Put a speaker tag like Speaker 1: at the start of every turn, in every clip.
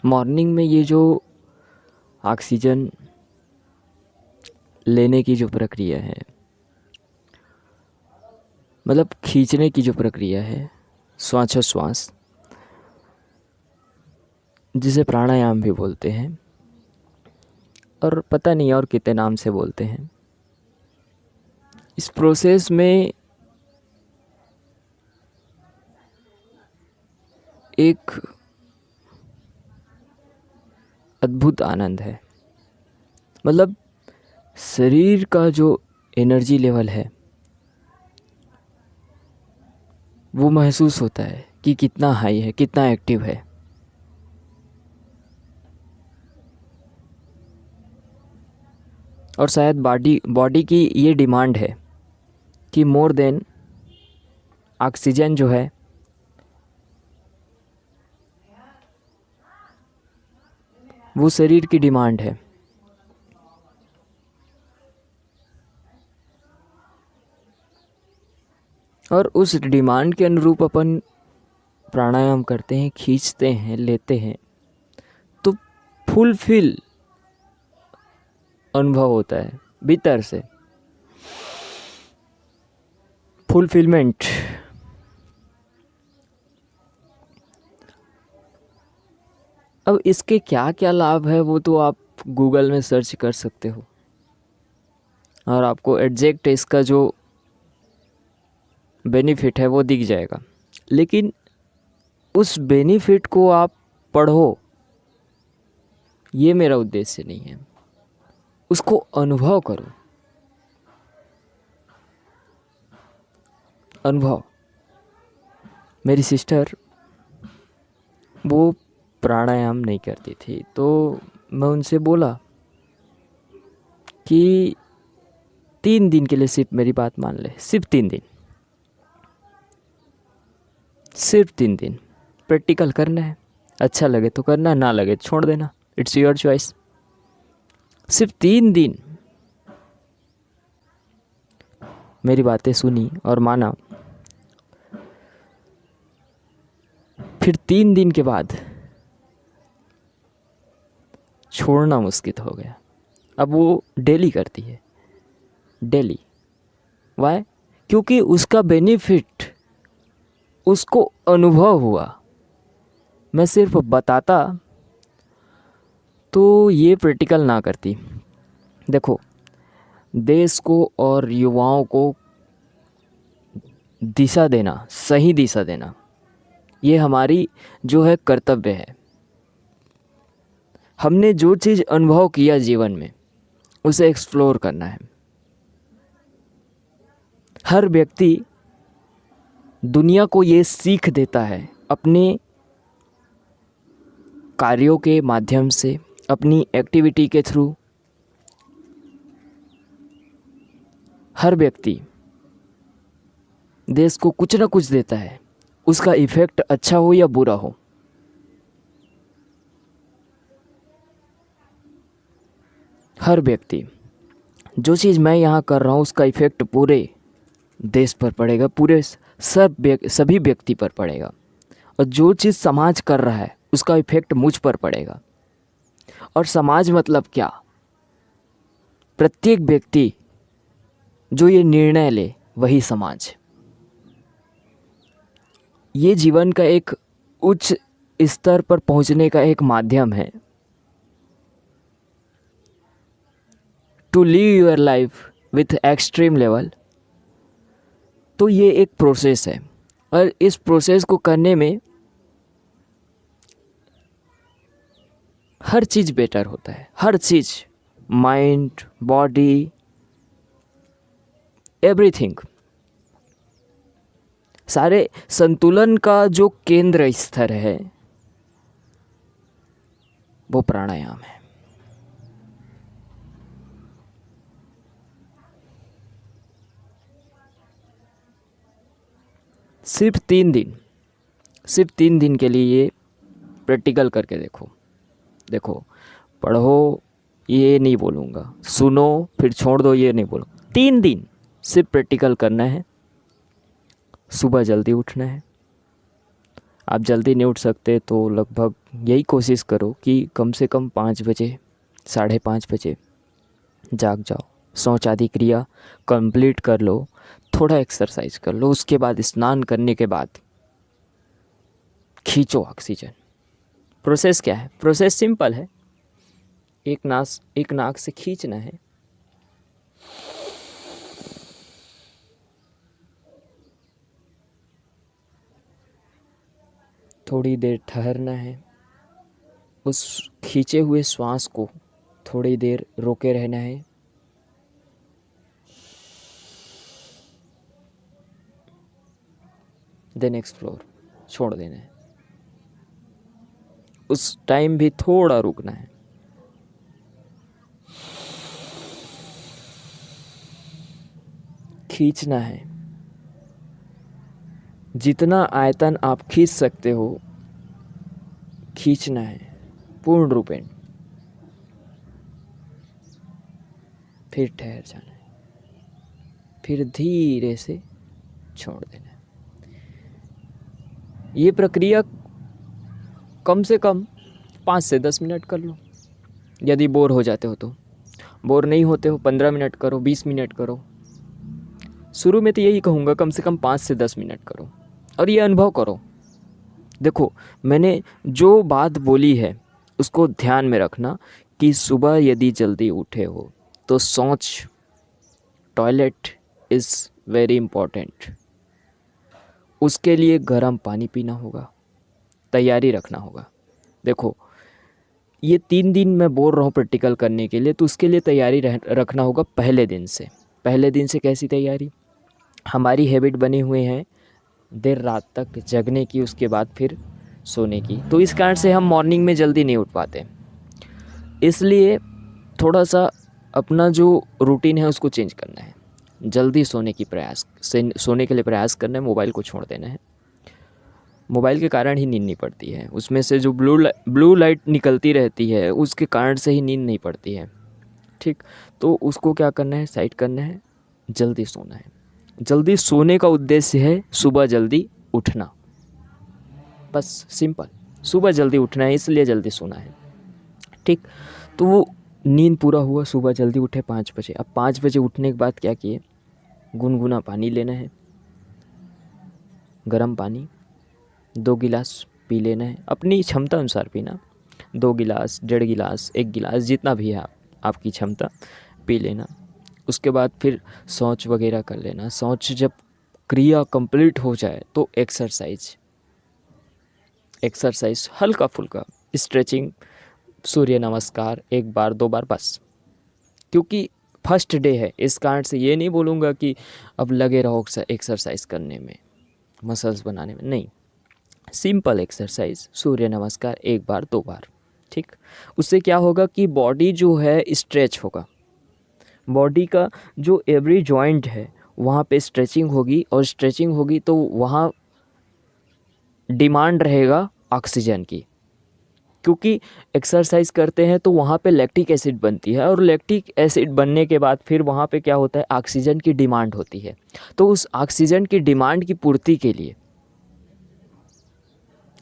Speaker 1: Morning में ये जो ऑक्सीजन लेने की जो प्रक्रिया है, मतलब खींचने की जो प्रक्रिया है, श्वासोच्छ्वास, जिसे प्राणायाम भी बोलते हैं और पता नहीं और कितने नाम से बोलते हैं। इस प्रोसेस में एक अद्भुत आनंद है। मतलब शरीर का जो एनर्जी लेवल है वो महसूस होता है कि कितना हाई है, कितना एक्टिव है। और शायद बॉडी की ये डिमांड है कि मोर देन ऑक्सीजन जो है वो शरीर की डिमांड है। और उस डिमांड के अनुरूप अपन प्राणायाम करते हैं, खींचते हैं, लेते हैं, तो फुलफिल अनुभव होता है भीतर से, फुलफिलमेंट। अब इसके क्या क्या लाभ है वो तो आप गूगल में सर्च कर सकते हो और आपको एग्जैक्ट इसका जो बेनिफिट है वो दिख जाएगा। लेकिन उस बेनिफिट को आप पढ़ो, ये मेरा उद्देश्य नहीं है। उसको अनुभव करो। अनुभव। मेरी सिस्टर वो प्राणायाम नहीं करती थी, तो मैं उनसे बोला कि 3 दिन के लिए सिर्फ मेरी बात मान ले, सिर्फ 3 दिन, सिर्फ 3 दिन प्रैक्टिकल करना है। अच्छा लगे तो करना, ना लगे तो छोड़ देना, इट्स योर चॉइस। सिर्फ 3 दिन मेरी बातें सुनी और माना। फिर 3 दिन के बाद छोड़ना मुश्किल हो गया। अब वो डेली करती है, डेली। वाई? क्योंकि उसका बेनिफिट उसको अनुभव हुआ। मैं सिर्फ बताता तो ये प्रैक्टिकल ना करती। देखो, देश को और युवाओं को दिशा देना, सही दिशा देना, ये हमारी जो है कर्तव्य है। हमने जो चीज़ अनुभव किया जीवन में उसे एक्सप्लोर करना है। हर व्यक्ति दुनिया को ये सीख देता है अपने कार्यों के माध्यम से, अपनी एक्टिविटी के थ्रू। हर व्यक्ति देश को कुछ ना कुछ देता है, उसका इफ़ेक्ट अच्छा हो या बुरा हो। हर व्यक्ति, जो चीज़ मैं यहाँ कर रहा हूँ उसका इफ़ेक्ट पूरे देश पर पड़ेगा, पूरे सभी व्यक्ति पर पड़ेगा। और जो चीज़ समाज कर रहा है उसका इफ़ेक्ट मुझ पर पड़ेगा। और समाज मतलब क्या? प्रत्येक व्यक्ति जो ये निर्णय ले वही समाज। ये जीवन का एक उच्च स्तर पर पहुंचने का एक माध्यम है। To live your life with extreme level. तो ये एक प्रोसेस है और इस प्रोसेस को करने में हर चीज़ बेटर होता है। हर चीज़, माइंड, बॉडी, एवरीथिंग। सारे संतुलन का जो केंद्र स्तर है वो प्राणायाम है। सिर्फ 3 दिन, सिर्फ 3 दिन के लिए ये प्रैक्टिकल करके देखो। देखो, पढ़ो ये नहीं बोलूँगा, सुनो फिर छोड़ दो ये नहीं बोलूँगा। 3 दिन सिर्फ प्रैक्टिकल करना है। सुबह जल्दी उठना है, आप जल्दी नहीं उठ सकते तो लगभग यही कोशिश करो कि कम से कम 5 बजे 5:30 बजे जाग जाओ, शौच आदि क्रिया कंप्लीट कर लो, थोड़ा एक्सरसाइज कर लो, उसके बाद स्नान करने के बाद खींचो ऑक्सीजन। प्रोसेस क्या है? प्रोसेस सिंपल है, एक नाक से खींचना है, थोड़ी देर ठहरना है, उस खींचे हुए श्वास को थोड़ी देर रोके रहना है, देन एक्सप्लोर, छोड़ देना है। उस टाइम भी थोड़ा रुकना है, खींचना है, जितना आयतन आप खींच सकते हो खींचना है पूर्ण रूपेण, फिर ठहर जाना है, फिर धीरे से छोड़ देना है। ये प्रक्रिया कम से कम 5 से 10 मिनट कर लो। यदि बोर हो जाते हो तो, बोर नहीं होते हो 15 मिनट करो, 20 मिनट करो। शुरू में तो यही कहूँगा कम से कम 5 से 10 मिनट करो और ये अनुभव करो। देखो, मैंने जो बात बोली है उसको ध्यान में रखना कि सुबह यदि जल्दी उठे हो तो शौच, टॉयलेट इज़ वेरी इम्पॉर्टेंट। उसके लिए गर्म पानी पीना होगा, तैयारी रखना होगा। देखो, ये 3 दिन मैं बोल रहा हूँ प्रैक्टिकल करने के लिए, तो उसके लिए तैयारी रखना होगा पहले दिन से। पहले दिन से कैसी तैयारी? हमारी हैबिट बनी हुई है देर रात तक जगने की, उसके बाद फिर सोने की, तो इस कारण से हम मॉर्निंग में जल्दी नहीं उठ पाते। इसलिए थोड़ा सा अपना जो रूटीन है उसको चेंज करना है, जल्दी सोने के लिए प्रयास करना है, मोबाइल को छोड़ देना है। मोबाइल के कारण ही नींद नहीं पड़ती है, उसमें से जो ब्लू लाइट निकलती रहती है उसके कारण से ही नींद नहीं पड़ती है। ठीक, तो उसको क्या करना है? साइड करना है, जल्दी सोना है। जल्दी सोने का उद्देश्य है सुबह जल्दी उठना, बस सिंपल। सुबह जल्दी उठना है इसलिए जल्दी सोना है। ठीक, तो वो नींद पूरा हुआ, सुबह जल्दी उठे 5 बजे। अब 5 बजे उठने के बाद क्या किए? गुनगुना पानी लेना है, गर्म पानी 2 गिलास पी लेना है, अपनी क्षमता अनुसार पीना। 2 गिलास, 1.5 गिलास, 1 गिलास, जितना भी है आपकी क्षमता पी लेना। उसके बाद फिर शौच वगैरह कर लेना। शौच जब क्रिया कंप्लीट हो जाए तो एक्सरसाइज हल्का फुल्का, स्ट्रेचिंग, सूर्य नमस्कार 1 बार 2 बार बस। क्योंकि फर्स्ट डे है, इस कारण से ये नहीं बोलूँगा कि अब लगे रहो एक्सरसाइज करने में, मसल्स बनाने में, नहीं। सिंपल एक्सरसाइज, सूर्य नमस्कार 1 बार 2 बार। ठीक, उससे क्या होगा कि बॉडी जो है स्ट्रेच होगा, बॉडी का जो एवरी जॉइंट है वहाँ पे स्ट्रेचिंग होगी, और स्ट्रेचिंग होगी तो वहाँ डिमांड रहेगा ऑक्सीजन की। क्योंकि एक्सरसाइज करते हैं तो वहाँ पे लैक्टिक एसिड बनती है, और लैक्टिक एसिड बनने के बाद फिर वहाँ पे क्या होता है? ऑक्सीजन की डिमांड होती है। तो उस ऑक्सीजन की डिमांड की पूर्ति के लिए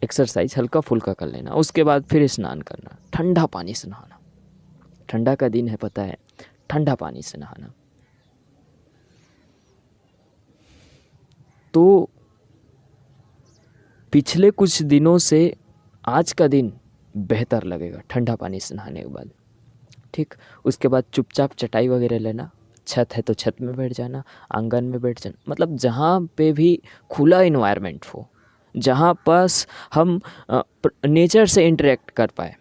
Speaker 1: एक्सरसाइज हल्का फुल्का कर लेना। उसके बाद फिर स्नान करना, ठंडा पानी से नहाना। ठंडा का दिन है, पता है, ठंडा पानी से नहाना। तो पिछले कुछ दिनों से आज का दिन बेहतर लगेगा ठंडा पानी से नहाने के बाद। ठीक, उसके बाद चुपचाप चटाई वगैरह लेना, छत है तो छत में बैठ जाना, आंगन में बैठ जाना, मतलब जहाँ पे भी खुला इन्वायरमेंट हो, जहाँ पास हम नेचर से इंटरेक्ट कर पाए,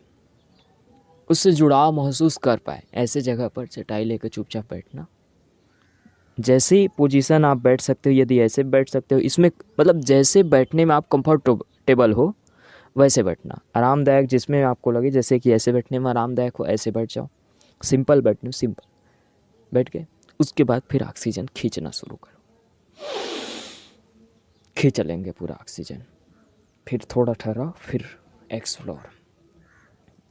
Speaker 1: उससे जुड़ाव महसूस कर पाए, ऐसे जगह पर चटाई लेकर चुपचाप बैठना। जैसे ही पोजीशन आप बैठ सकते हो, यदि ऐसे बैठ सकते हो, इसमें मतलब जैसे बैठने में आप कंफर्टेबल हो वैसे बैठना, आरामदायक जिसमें आपको लगे, जैसे कि ऐसे बैठने में आरामदायक हो ऐसे बैठ जाओ। सिंपल बैठने, सिंपल बैठ के उसके बाद फिर ऑक्सीजन खींचना शुरू करो। खींच लेंगे पूरा ऑक्सीजन, फिर थोड़ा ठहराओ, फिर एक्सप्लोर।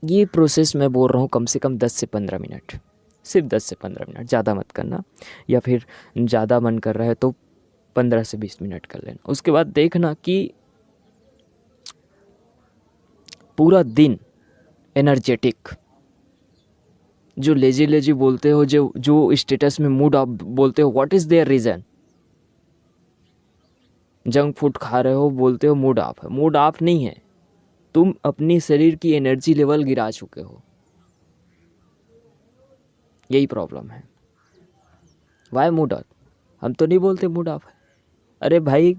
Speaker 1: ये प्रोसेस मैं बोल रहा हूँ कम से कम 10 से 15 मिनट, सिर्फ 10 से 15 मिनट, ज़्यादा मत करना। या फिर ज़्यादा मन कर रहा है तो 15 से 20 मिनट कर लेना। उसके बाद देखना कि पूरा दिन एनर्जेटिक। जो लेजी लेजी बोलते हो, जो जो स्टेटस में मूड ऑफ बोलते हो, what is there reason? Junk food खा रहे हो, बोलते हो मूड ऑफ है। मूड ऑफ नहीं है, तुम अपनी शरीर की एनर्जी लेवल गिरा चुके हो, यही प्रॉब्लम है। Why mood off? हम तो नहीं बोलते मूड ऑफ है। अरे भाई,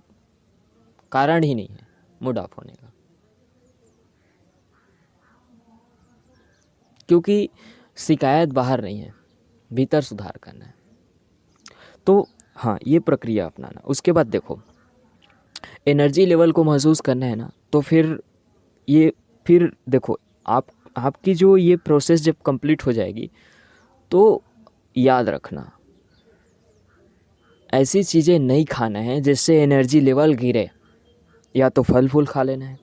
Speaker 1: कारण ही नहीं है मूड ऑफ होने का, क्योंकि शिकायत बाहर नहीं है, भीतर सुधार करना है। तो हाँ, ये प्रक्रिया अपनाना। उसके बाद देखो, एनर्जी लेवल को महसूस करना है ना, तो फिर देखो, आपकी जो ये प्रोसेस जब कंप्लीट हो जाएगी, तो याद रखना, ऐसी चीज़ें नहीं खाना है जिससे एनर्जी लेवल गिरे। या तो फल फूल खा लेना है,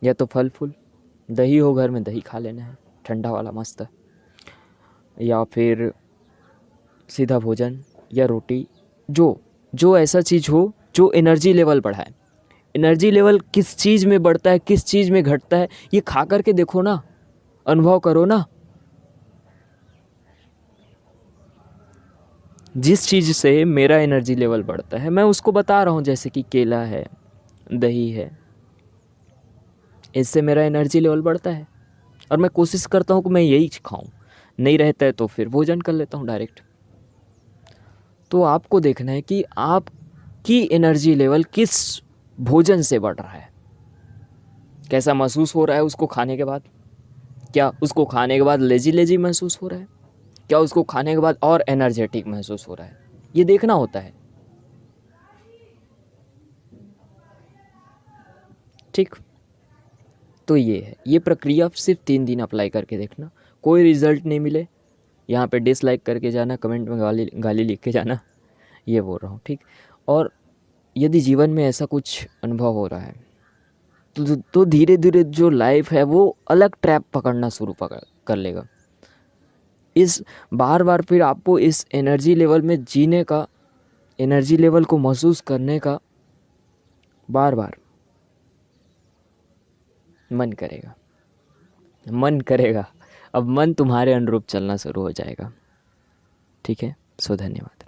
Speaker 1: या तो फल फूल, दही हो घर में दही खा लेना है, ठंडा वाला मस्त, या फिर सीधा भोजन या रोटी, जो ऐसा चीज़ हो जो एनर्जी लेवल बढ़ाए। एनर्जी लेवल किस चीज़ में बढ़ता है, किस चीज़ में घटता है, ये खा करके देखो ना, अनुभव करो ना। जिस चीज़ से मेरा एनर्जी लेवल बढ़ता है, मैं उसको बता रहा हूँ, जैसे कि केला है, दही है, इससे मेरा एनर्जी लेवल बढ़ता है और मैं कोशिश करता हूँ कि मैं यही खाऊं। नहीं रहता है तो फिर भोजन कर लेता हूँ डायरेक्ट। तो आपको देखना है कि आपकी एनर्जी लेवल किस भोजन से बढ़ रहा है, कैसा महसूस हो रहा है उसको खाने के बाद। क्या उसको खाने के बाद लेजी लेजी महसूस हो रहा है, क्या उसको खाने के बाद और एनर्जेटिक महसूस हो रहा है, ये देखना होता है। ठीक, तो ये है, ये प्रक्रिया सिर्फ 3 दिन अप्लाई करके देखना। कोई रिजल्ट नहीं मिले, यहाँ पे डिसलाइक करके जाना, कमेंट में गाली लिख के जाना, ये बोल रहा हूँ। ठीक, और यदि जीवन में ऐसा कुछ अनुभव हो रहा है, तो धीरे धीरे जो लाइफ है वो अलग ट्रैप पकड़ना शुरू कर लेगा। इस बार बार फिर आपको इस एनर्जी लेवल में जीने का, एनर्जी लेवल को महसूस करने का बार बार मन करेगा। अब मन तुम्हारे अनुरूप चलना शुरू हो जाएगा। ठीक है, सो धन्यवाद।